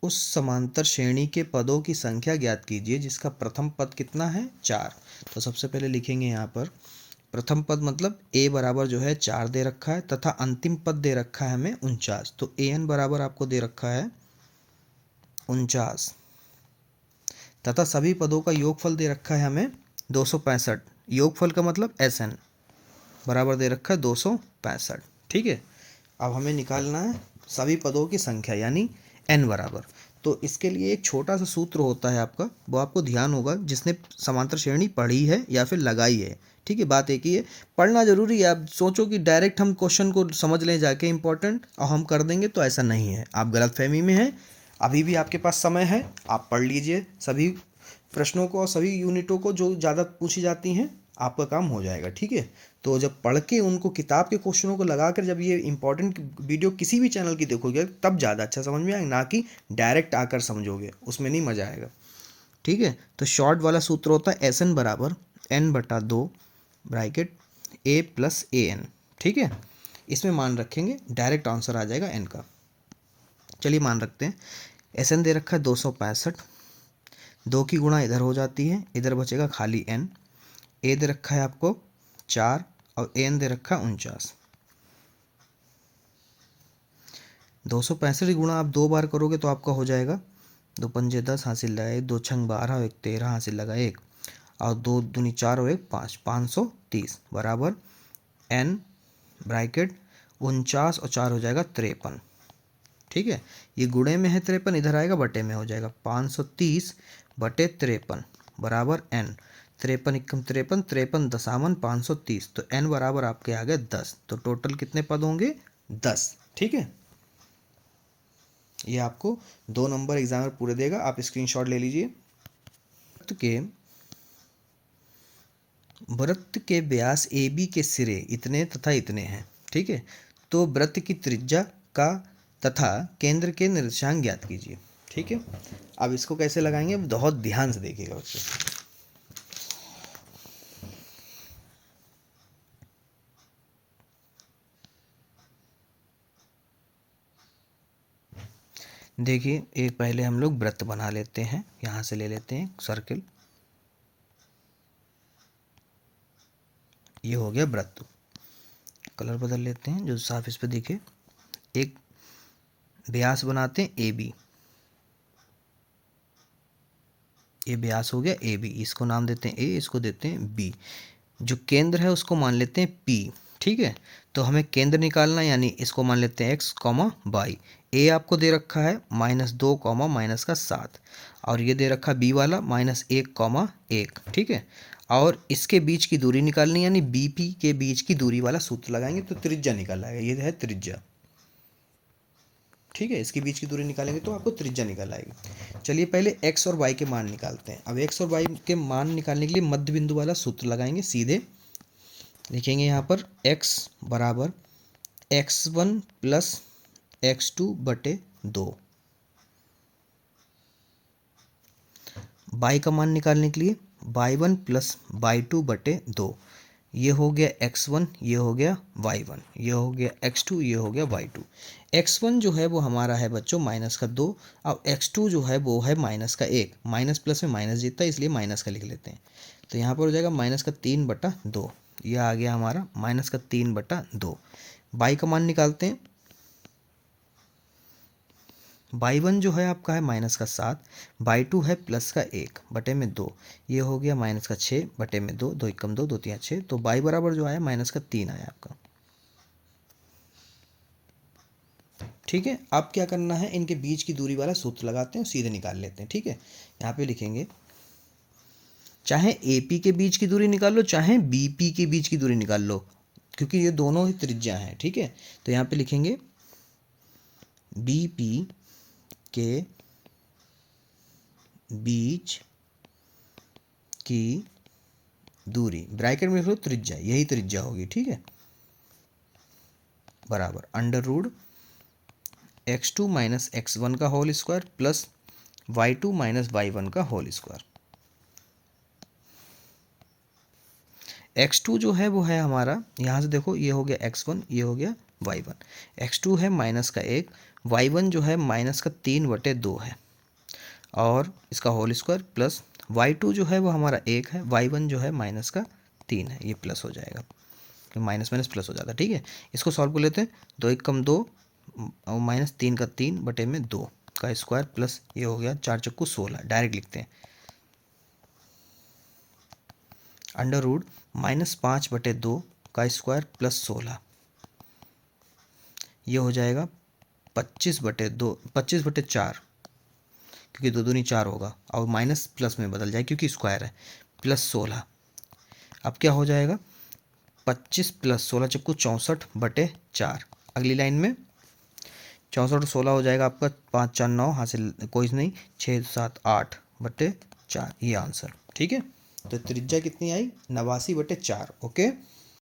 उस समांतर श्रेणी के पदों की संख्या ज्ञात कीजिए जिसका प्रथम पद कितना है 4। तो सबसे पहले लिखेंगे यहाँ पर प्रथम पद मतलब a बराबर जो है 4 दे रखा है तथा अंतिम पद दे रखा है हमें 49। तो an बराबर आपको दे रखा है 49 तथा सभी पदों का योगफल दे रखा है हमें 265। योगफल का मतलब SN बराबर दे रखा है 265। ठीक है, अब हमें निकालना है सभी पदों की संख्या यानी n बराबर। तो इसके लिए एक छोटा सा सूत्र होता है आपका, वो आपको ध्यान होगा जिसने समांतर श्रेणी पढ़ी है या फिर लगाई है। ठीक है, बात एक ही है, पढ़ना जरूरी है। आप सोचो कि डायरेक्ट हम क्वेश्चन को समझ लें जाके इंपॉर्टेंट और हम कर देंगे, तो ऐसा नहीं है, आप गलतफहमी में हैं। अभी भी आपके पास समय है, आप पढ़ लीजिए सभी प्रश्नों को और सभी यूनिटों को जो ज़्यादा पूछी जाती हैं, आपका काम हो जाएगा। ठीक है, तो जब पढ़ के उनको किताब के क्वेश्चनों को लगाकर जब ये इंपॉर्टेंट वीडियो किसी भी चैनल की देखोगे तब ज़्यादा अच्छा समझ में आएगा, ना कि डायरेक्ट आकर समझोगे, उसमें नहीं मज़ा आएगा। ठीक है, तो शॉर्ट वाला सूत्र होता है SN बराबर N/2 bracket A plus AN। ठीक है, इसमें मान रखेंगे, डायरेक्ट आंसर आ जाएगा N का। चलिए मान रखते हैं, SN दे रखा है 265, 2 की गुणा इधर हो जाती है, इधर बचेगा खाली N। A दे रखा है आपको 4 और AN दे रखा है 49। 265 गुणा आप 2 बार करोगे तो आपका हो जाएगा 2 पंजे 10 हासिल लगा 1, 2 छंग 12 1 13 हासिल लगा 1 और 2 दूनी 4 और 1 5, 530 बराबर N ब्रैकेट 49 और 4 हो जाएगा 53। ठीक है, ये गुणे में है 53, इधर आएगा बटे में हो जाएगा 530 बटे 53 बराबर N। 53 एकम 53, 53 दशामन 530, तो N बराबर आपके आ गए 10। तो टोटल कितने पद होंगे 10। ठीक है, ये आपको 2 नंबर एग्जाम में पूरे देगा, आप स्क्रीनशॉट ले लीजिए। वृत्त के व्यास AB के सिरे इतने तथा इतने हैं। ठीक है, तो वृत्त की त्रिज्या का तथा केंद्र के निर्देशांक ज्ञात कीजिए। ठीक है, अब इसको कैसे लगाएंगे बहुत ध्यान से देखिएगा बच्चों। देखिए, एक पहले हम लोग वृत्त बना लेते हैं, यहाँ से ले लेते हैं सर्किल, ये हो गया वृत्त। कलर बदल लेते हैं जो साफ इस पे दिखे। एक व्यास बनाते हैं AB, ये व्यास हो गया AB, इसको नाम देते हैं A, इसको देते हैं B। जो केंद्र है उसको मान लेते हैं P। ठीक है, तो हमें केंद्र निकालना है, यानी इसको मान लेते हैं x, y। A आपको दे रखा है -2, -7 और ये दे रखा B वाला -1, ठीक है, और इसके बीच की दूरी निकालनी, यानी BP के बीच की दूरी वाला सूत्र लगाएंगे तो त्रिज्या निकल आएगा, ये है त्रिज्या। ठीक है, इसके बीच की दूरी निकालेंगे तो आपको त्रिज्या निकल आएगी। चलिए पहले x और y के मान निकालते हैं। अब x और y के मान निकालने के लिए मध्य बिंदु वाला सूत्र लगाएंगे, सीधे लिखेंगे यहाँ पर x बराबर x1 प्लस x2 बटे 2। y का मान निकालने के लिए y1 प्लस y2 बटे 2। ये हो गया x1, ये हो गया y1, ये हो गया x2, ये हो गया y2। x1 जो है वो हमारा है बच्चों -2, अब x2 जो है वो है -1। माइनस प्लस में माइनस जीतता है, इसलिए माइनस का लिख लेते हैं। तो यहाँ पर हो जाएगा -3/2, यह आ गया हमारा -3/2। y का मान निकालते हैं, y1 जो है आपका है -7, y2 है +1 बटे में 2, ये हो गया -6 बटे में 2, 2 एकम 2, 2 3 6, तो y बराबर जो आया -3 आया आपका। ठीक है, अब क्या करना है, इनके बीच की दूरी वाला सूत्र लगाते हैं, सीधे निकाल लेते हैं। ठीक है, यहाँ पे लिखेंगे, चाहे AP के बीच की दूरी निकाल लो, चाहे BP के बीच की दूरी निकाल लो, क्योंकि ये दोनों ही त्रिज्या हैं। ठीक है, तो यहाँ पे लिखेंगे BP के बीच की दूरी, ब्रैकेट में लिख लो त्रिज्या, यही त्रिज्या होगी। ठीक है, बराबर √x2 माइनस x1 का whole square plus y2 minus y1 का होल स्क्वायर। x2 जो है वो है हमारा, यहाँ से देखो, ये हो गया x1, ये हो गया y1। x2 है -1, y1 जो है -3/2 है और इसका होल स्क्वायर प्लस y2 जो है वो हमारा 1 है, y1 जो है -3 है, ये प्लस हो जाएगा, कि माइनस माइनस प्लस हो जाता है। ठीक है, इसको सॉल्व कर लेते हैं। 2 1 कम 2 और -3 का 3/2 का स्क्वायर प्लस ये हो गया 4 चक्कू 16, डायरेक्ट लिखते हैं। अंडर रूट -5/2 का स्क्वायर प्लस 16, ये हो जाएगा 25/4, क्योंकि 2 दूनी 4 होगा और माइनस प्लस में बदल जाए क्योंकि स्क्वायर है, प्लस 16। अब क्या हो जाएगा 25 प्लस 16 चक्कू 64/4। अगली लाइन में 64 और 16 हो जाएगा आपका 5 4 9, हासिल कोई नहीं, 6 7 8/4, ये आंसर। ठीक है, तो त्रिज्या कितनी आई 89/4। ओके।